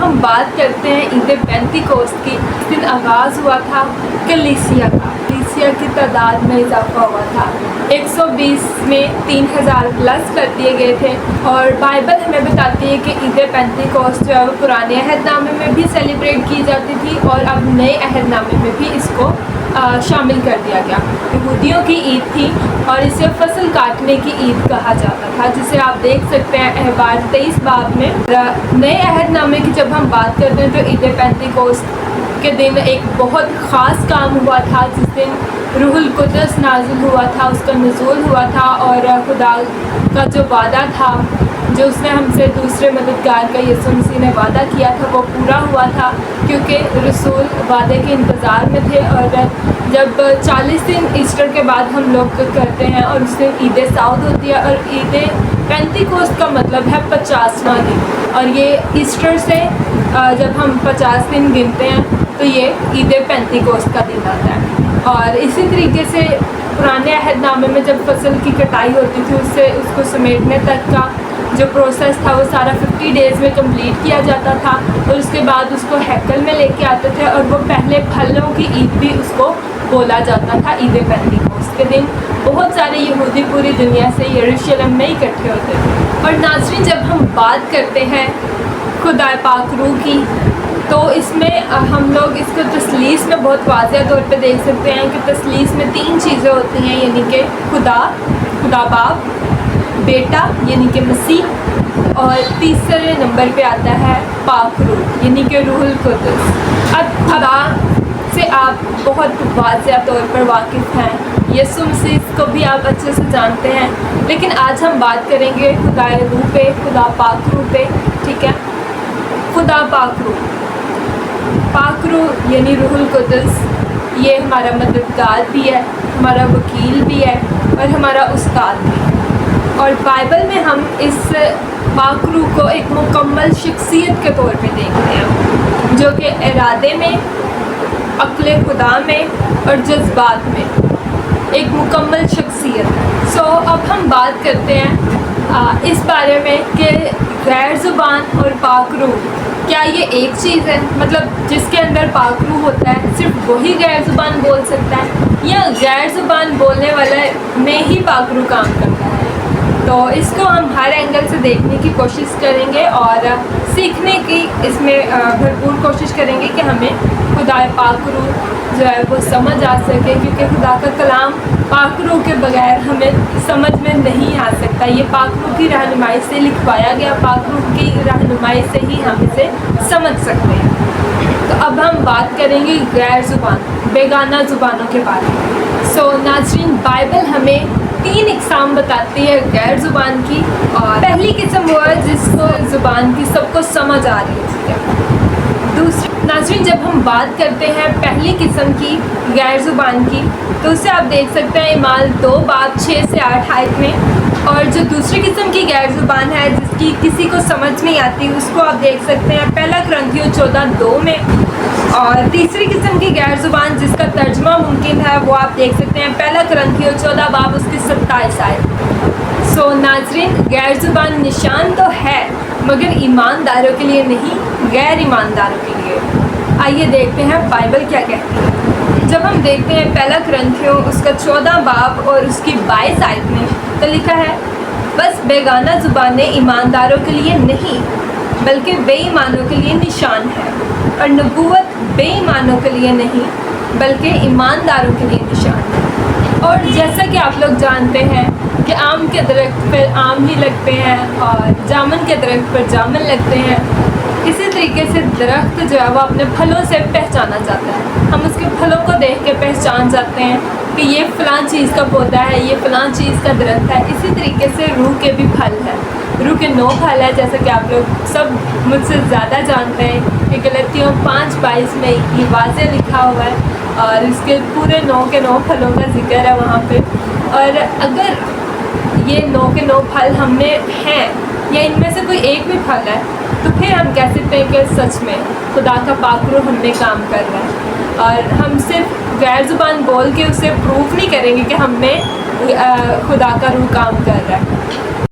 ہم بات کرتے ہیں عید پینتیکوست کی، اس دن آغاز ہوا تھا کلیسیا کا۔ کلیسیا کی تعداد میں اضافہ ہوا تھا، 120 میں 3000 پلس کر دیے گئے تھے۔ اور بائبل ہمیں بتاتی ہے کہ عید پینتیکوست جو ہے وہ پرانے عہد نامے میں بھی سیلیبریٹ کی جاتی تھی، اور اب نئے عہد نامے میں بھی اس کو شامل کر دیا گیا۔ یہودیوں کی عید تھی اور اسے فصل کاٹنے کی عید کہا جاتا تھا، جسے آپ دیکھ سکتے ہیں احبار 23 باب میں۔ نئے عہد نامے کی جب ہم بات کرتے ہیں تو عید پینتیکوست کے دن ایک بہت خاص کام ہوا تھا، جس دن روح القدس نازل ہوا تھا، اس کا نزول ہوا تھا، اور خدا کا جو وعدہ تھا، جو اس نے ہم سے دوسرے مددگار کا یسوع مسیح نے وعدہ کیا تھا، وہ پورا ہوا تھا، کیونکہ رسول وعدے کے انتظار میں تھے۔ اور جب 40 دن ایسٹر کے بعد ہم لوگ کرتے ہیں، اور اس دن عید سعود ہوتی ہے، اور عید پینتیکوست کا مطلب ہے 50واں دن، اور یہ ایسٹر سے جب ہم 50 دن گنتے ہیں تو یہ عید پینتیکوست کا دن آتا ہے۔ اور اسی طریقے سے پرانے عہد نامے میں جب فصل کی کٹائی ہوتی تھی، اس کو سمیٹنے تک کا جو پروسیس تھا وہ سارا 50 ڈیز میں کمپلیٹ کیا جاتا تھا، اور اس کے بعد اس کو ہیکل میں لے کے آتے تھے، اور وہ پہلے پھلوں کی عید بھی اس کو بولا جاتا تھا عید پینتیکوست کے دن۔ بہت سارے یہودی پوری دنیا سے یروشلم میں اکٹھے ہوتے تھے۔ اور ناظرین، جب ہم بات کرتے ہیں خدا پاک روح کی، تو اس میں ہم لوگ اس کو تثلیث میں بہت واضح طور پہ دیکھ سکتے ہیں کہ تثلیث میں 3 چیزیں ہوتی ہیں، یعنی کہ خدا باپ، بیٹا یعنی کہ مسیح، اور تیسرے نمبر پہ آتا ہے پاک روح یعنی کہ روح القدس۔ اب خدا سے آپ بہت واضح طور پر واقف ہیں، یسوع مسیح کو بھی آپ اچھے سے جانتے ہیں، لیکن آج ہم بات کریں گے خدا روح پہ، خدا پاک روح پہ، ٹھیک ہے؟ خدا پاک روح یعنی روح القدس، یہ ہمارا مددگار بھی ہے، ہمارا وکیل بھی ہے، اور ہمارا استاد بھی ہے۔ اور بائبل میں ہم اس پاک روح کو ایک مکمل شخصیت کے طور پہ دیکھتے ہیں، جو کہ ارادے میں، عقل خدا میں اور جذبات میں ایک مکمل شخصیت ہے۔ اب ہم بات کرتے ہیں اس بارے میں کہ غیر زبان اور پاک روح کیا یہ ایک چیز ہے؟ مطلب جس کے اندر پاک روح ہوتا ہے صرف وہی غیر زبان بول سکتا ہے، یا غیر زبان بولنے والے میں ہی پاک روح کام کرتا ہے؟ تو اس کو ہم ہر اینگل سے دیکھنے کی کوشش کریں گے، اور سیکھنے کی اس میں بھرپور کوشش کریں گے کہ ہمیں خدا پاک روح جو ہے وہ سمجھ آ سکے، کیونکہ خدا کا کلام پاک روح کے بغیر ہمیں سمجھ میں نہیں آ سکتا۔ یہ پاک روح کی رہنمائی سے لکھوایا گیا، پاک روح کی رہنمائی سے ہی ہم اسے سمجھ سکتے ہیں۔ تو اب ہم بات کریں گے غیر زبان، بیگانہ زبانوں کے بارے میں۔ ناظرین، بائبل ہمیں 3 اقسام بتاتی ہے غیر زبان کی، اور پہلی قسم وہ ہے جس کو زبان کی سب کو سمجھ آ رہی ہے۔ دوسری، ناظرین، جب ہم بات کرتے ہیں پہلی قسم کی غیر زبان کی، تو اسے آپ دیکھ سکتے ہیں اعمال 2 باب 6 سے 8 آیت میں۔ اور جو دوسری قسم کی غیر زبان ہے جس کی کسی کو سمجھ نہیں آتی، اس کو آپ دیکھ سکتے ہیں پہلا کرنتھیوں 14:2 میں۔ اور تیسری قسم کی غیر زبان جس کا ترجمہ ممکن ہے، وہ آپ دیکھ سکتے ہیں پہلا کرنتھیوں 14 باب اس کی 27 آیت۔ ناظرین، غیر زبان نشان تو ہے مگر ایمانداروں کے لیے نہیں، غیر ایمانداروں کے لیے۔ آئیے دیکھتے ہیں بائبل کیا کہتی ہے۔ جب ہم دیکھتے ہیں پہلا کرنتھیوں اس کا 14 باب اور اس کی 22 آیت میں، تو لکھا ہے، بس بیگانہ زبانیں ایمانداروں کے لیے نہیں بلکہ بے ایمانوں کے لیے نشان ہے، اور نبوت بے ایمانوں کے لیے نہیں بلکہ ایمانداروں کے لیے نشان ہے۔ اور جیسا کہ آپ لوگ جانتے ہیں کہ آم کے درخت پر آم ہی لگتے ہیں، اور جامن کے درخت پر جامن لگتے ہیں، اسی طریقے سے درخت جو ہے وہ اپنے پھلوں سے پہچانا جاتا ہے۔ ہم اس کے پھلوں کو دیکھ کے پہچان جاتے ہیں کہ یہ فلاں چیز کا پودا ہے، یہ فلاں چیز کا درخت ہے۔ اسی طریقے سے روح کے بھی پھل ہیں، روح کے 9 پھل ہیں، جیسا کہ آپ لوگ سب مجھ سے زیادہ جانتے ہیں کہ غلطیوں 5:22 میں یہ واضح لکھا ہوا ہے، اور اس کے پورے 9 کے 9 پھلوں کا ذکر ہے وہاں پہ۔ اور اگر یہ 9 کے 9 پھل ہم میں ہیں، یا ان میں سے کوئی ایک بھی پھل ہے، تو پھر ہم کہہ سکتے ہیں کہ سچ میں خدا کا پاک روح ہم میں کام کر رہا ہے۔ اور ہم صرف غیر زبان بول کے اسے پروف نہیں کریں گے کہ ہم میں خدا کا روح کام کر رہا ہے۔